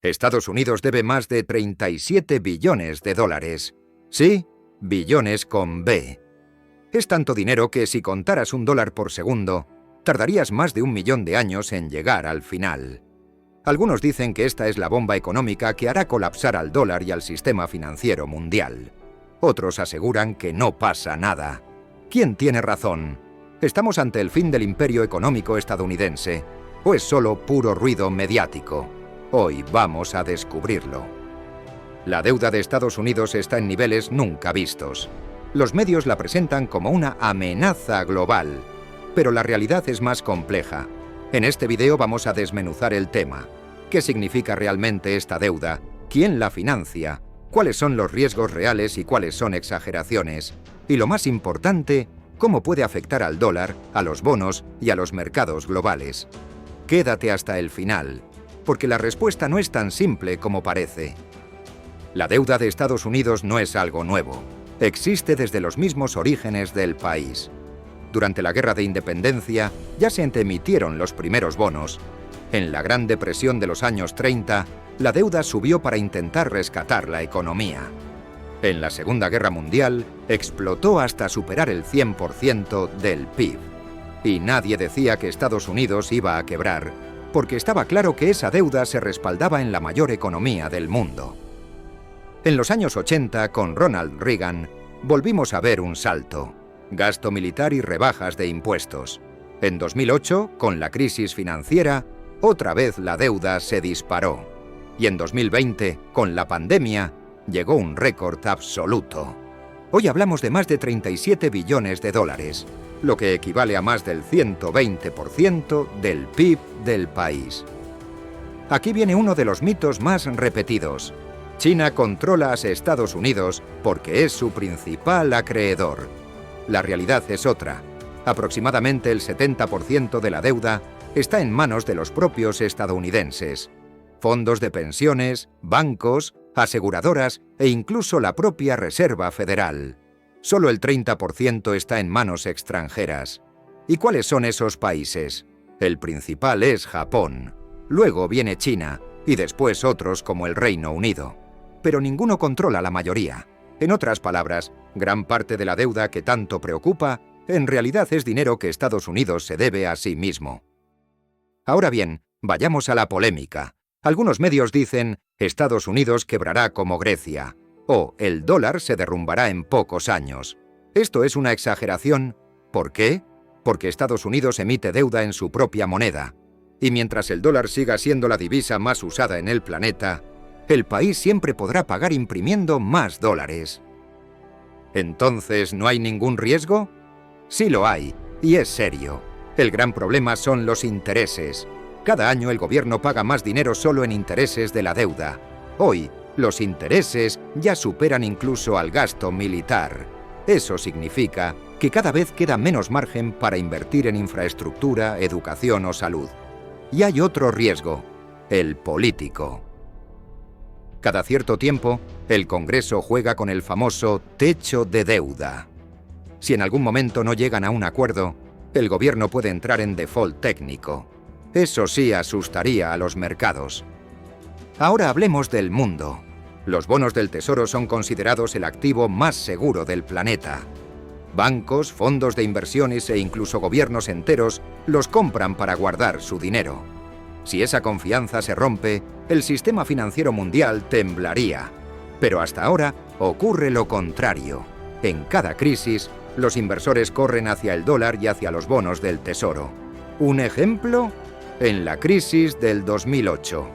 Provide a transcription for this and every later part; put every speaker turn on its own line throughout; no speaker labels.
Estados Unidos debe más de 37 billones de dólares. Sí, billones con B. Es tanto dinero que si contaras $1 por segundo, tardarías más de 1 millón de años en llegar al final. Algunos dicen que esta es la bomba económica que hará colapsar al dólar y al sistema financiero mundial. Otros aseguran que no pasa nada. ¿Quién tiene razón? ¿Estamos ante el fin del imperio económico estadounidense? ¿O es solo puro ruido mediático? Hoy vamos a descubrirlo. La deuda de Estados Unidos está en niveles nunca vistos. Los medios la presentan como una amenaza global, pero la realidad es más compleja. En este video vamos a desmenuzar el tema. ¿Qué significa realmente esta deuda? ¿Quién la financia? ¿Cuáles son los riesgos reales y cuáles son exageraciones? Y lo más importante, ¿cómo puede afectar al dólar, a los bonos y a los mercados globales? Quédate hasta el final, porque la respuesta no es tan simple como parece. La deuda de Estados Unidos no es algo nuevo. Existe desde los mismos orígenes del país. Durante la Guerra de Independencia ya se emitieron los primeros bonos. En la Gran Depresión de los años 30, la deuda subió para intentar rescatar la economía. En la Segunda Guerra Mundial, explotó hasta superar el 100% del PIB. Y nadie decía que Estados Unidos iba a quebrar, porque estaba claro que esa deuda se respaldaba en la mayor economía del mundo. En los años 80, con Ronald Reagan, volvimos a ver un salto. Gasto militar y rebajas de impuestos. En 2008, con la crisis financiera, otra vez la deuda se disparó. Y en 2020, con la pandemia, llegó un récord absoluto. Hoy hablamos de más de 37 billones de dólares, lo que equivale a más del 120% del PIB del país. Aquí viene uno de los mitos más repetidos. China controla a Estados Unidos porque es su principal acreedor. La realidad es otra. Aproximadamente el 70% de la deuda está en manos de los propios estadounidenses. Fondos de pensiones, bancos, aseguradoras e incluso la propia Reserva Federal. Solo el 30% está en manos extranjeras. ¿Y cuáles son esos países? El principal es Japón. Luego viene China y después otros como el Reino Unido. Pero ninguno controla la mayoría. En otras palabras, gran parte de la deuda que tanto preocupa, en realidad es dinero que Estados Unidos se debe a sí mismo. Ahora bien, vayamos a la polémica. Algunos medios dicen, Estados Unidos quebrará como Grecia, o el dólar se derrumbará en pocos años. Esto es una exageración. ¿Por qué? Porque Estados Unidos emite deuda en su propia moneda. Y mientras el dólar siga siendo la divisa más usada en el planeta, el país siempre podrá pagar imprimiendo más dólares. ¿Entonces no hay ningún riesgo? Sí lo hay, y es serio. El gran problema son los intereses. Cada año el gobierno paga más dinero solo en intereses de la deuda. Hoy, los intereses ya superan incluso al gasto militar. Eso significa que cada vez queda menos margen para invertir en infraestructura, educación o salud. Y hay otro riesgo, el político. Cada cierto tiempo, el Congreso juega con el famoso techo de deuda. Si en algún momento no llegan a un acuerdo, el gobierno puede entrar en default técnico. Eso sí asustaría a los mercados. Ahora hablemos del mundo. Los bonos del Tesoro son considerados el activo más seguro del planeta. Bancos, fondos de inversiones e incluso gobiernos enteros los compran para guardar su dinero. Si esa confianza se rompe, el sistema financiero mundial temblaría. Pero hasta ahora ocurre lo contrario. En cada crisis, los inversores corren hacia el dólar y hacia los bonos del Tesoro. ¿Un ejemplo? En la crisis del 2008.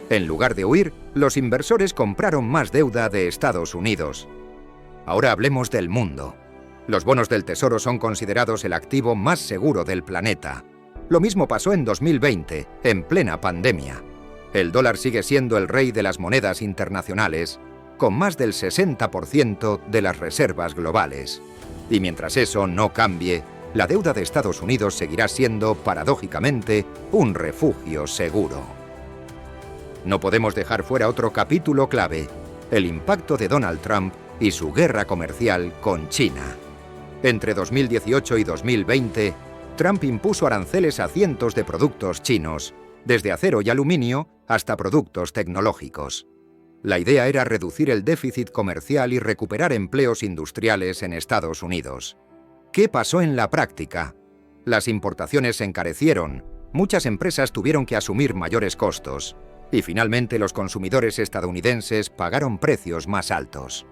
En lugar de huir, los inversores compraron más deuda de Estados Unidos. Ahora hablemos del mundo. Los bonos del Tesoro son considerados el activo más seguro del planeta. Lo mismo pasó en 2020, en plena pandemia. El dólar sigue siendo el rey de las monedas internacionales, con más del 60% de las reservas globales. Y mientras eso no cambie, la deuda de Estados Unidos seguirá siendo, paradójicamente, un refugio seguro. No podemos dejar fuera otro capítulo clave, el impacto de Donald Trump y su guerra comercial con China. Entre 2018 y 2020, Trump impuso aranceles a cientos de productos chinos, desde acero y aluminio hasta productos tecnológicos. La idea era reducir el déficit comercial y recuperar empleos industriales en Estados Unidos. ¿Qué pasó en la práctica? Las importaciones se encarecieron, muchas empresas tuvieron que asumir mayores costos, y finalmente los consumidores estadounidenses pagaron precios más altos.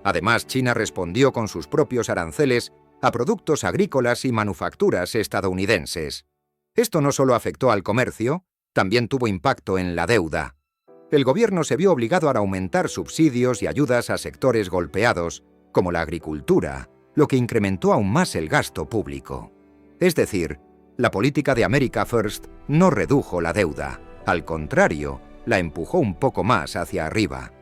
Además, China respondió con sus propios aranceles a productos agrícolas y manufacturas estadounidenses. Esto no solo afectó al comercio, también tuvo impacto en la deuda. El gobierno se vio obligado a aumentar subsidios y ayudas a sectores golpeados, como la agricultura, lo que incrementó aún más el gasto público. Es decir, la política de America First no redujo la deuda, al contrario, la empujó un poco más hacia arriba.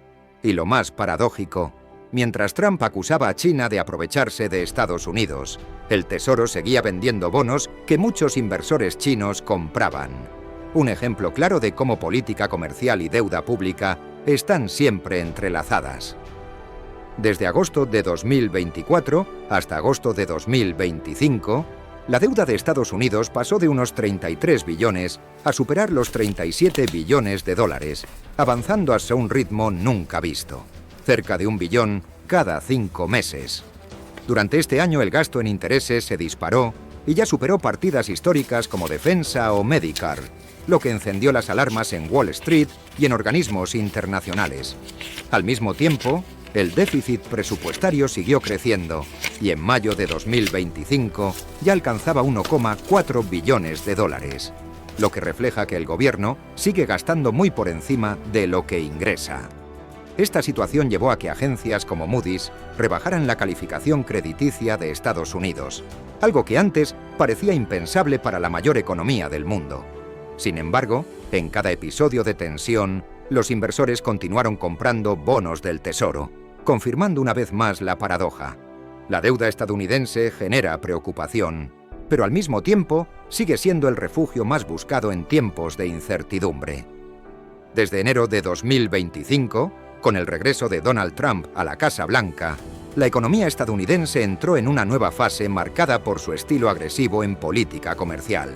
Y lo más paradójico, mientras Trump acusaba a China de aprovecharse de Estados Unidos, el Tesoro seguía vendiendo bonos que muchos inversores chinos compraban. Un ejemplo claro de cómo política comercial y deuda pública están siempre entrelazadas. Desde agosto de 2024 hasta agosto de 2025, la deuda de Estados Unidos pasó de unos 33 billones a superar los 37 billones de dólares, avanzando hasta un ritmo nunca visto, cerca de 1 billón cada 5 meses. Durante este año el gasto en intereses se disparó y ya superó partidas históricas como defensa o Medicare, lo que encendió las alarmas en Wall Street y en organismos internacionales. Al mismo tiempo, el déficit presupuestario siguió creciendo y en mayo de 2025 ya alcanzaba 1,4 billones de dólares, lo que refleja que el gobierno sigue gastando muy por encima de lo que ingresa. Esta situación llevó a que agencias como Moody's rebajaran la calificación crediticia de Estados Unidos, algo que antes parecía impensable para la mayor economía del mundo. Sin embargo, en cada episodio de tensión, los inversores continuaron comprando bonos del Tesoro, confirmando una vez más la paradoja. La deuda estadounidense genera preocupación, pero al mismo tiempo sigue siendo el refugio más buscado en tiempos de incertidumbre. Desde enero de 2025, con el regreso de Donald Trump a la Casa Blanca, la economía estadounidense entró en una nueva fase marcada por su estilo agresivo en política comercial.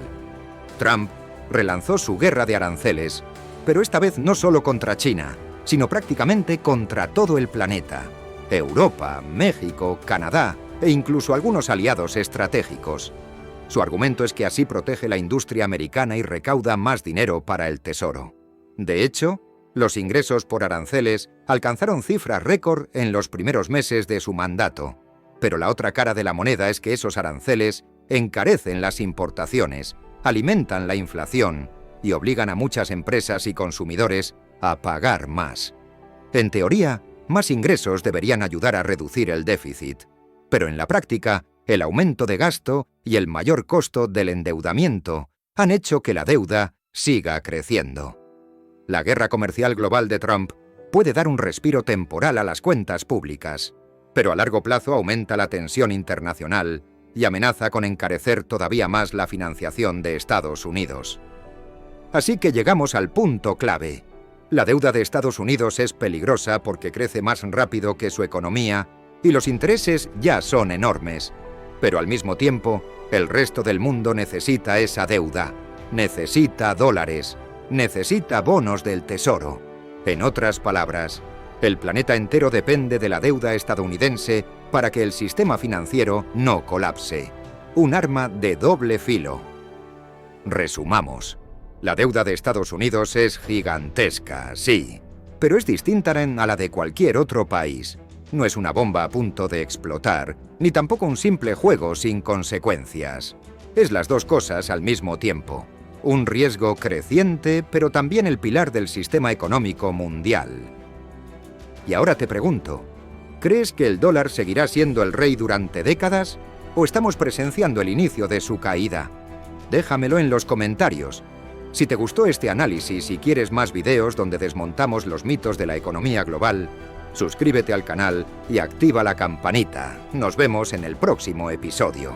Trump relanzó su guerra de aranceles, pero esta vez no solo contra China, sino prácticamente contra todo el planeta: Europa, México, Canadá e incluso algunos aliados estratégicos. Su argumento es que así protege la industria americana y recauda más dinero para el Tesoro. De hecho, los ingresos por aranceles alcanzaron cifras récord en los primeros meses de su mandato. Pero la otra cara de la moneda es que esos aranceles encarecen las importaciones, alimentan la inflación y obligan a muchas empresas y consumidores a pagar más. En teoría, más ingresos deberían ayudar a reducir el déficit, pero en la práctica, el aumento de gasto y el mayor costo del endeudamiento han hecho que la deuda siga creciendo. La guerra comercial global de Trump puede dar un respiro temporal a las cuentas públicas, pero a largo plazo aumenta la tensión internacional y amenaza con encarecer todavía más la financiación de Estados Unidos. Así que llegamos al punto clave. La deuda de Estados Unidos es peligrosa porque crece más rápido que su economía y los intereses ya son enormes. Pero al mismo tiempo, el resto del mundo necesita esa deuda, necesita dólares, necesita bonos del Tesoro. En otras palabras, el planeta entero depende de la deuda estadounidense para que el sistema financiero no colapse. Un arma de doble filo. Resumamos. La deuda de Estados Unidos es gigantesca, sí, pero es distinta a la de cualquier otro país. No es una bomba a punto de explotar, ni tampoco un simple juego sin consecuencias. Es las dos cosas al mismo tiempo. Un riesgo creciente, pero también el pilar del sistema económico mundial. Y ahora te pregunto, ¿crees que el dólar seguirá siendo el rey durante décadas? ¿O estamos presenciando el inicio de su caída? Déjamelo en los comentarios. Si te gustó este análisis y quieres más videos donde desmontamos los mitos de la economía global, suscríbete al canal y activa la campanita. Nos vemos en el próximo episodio.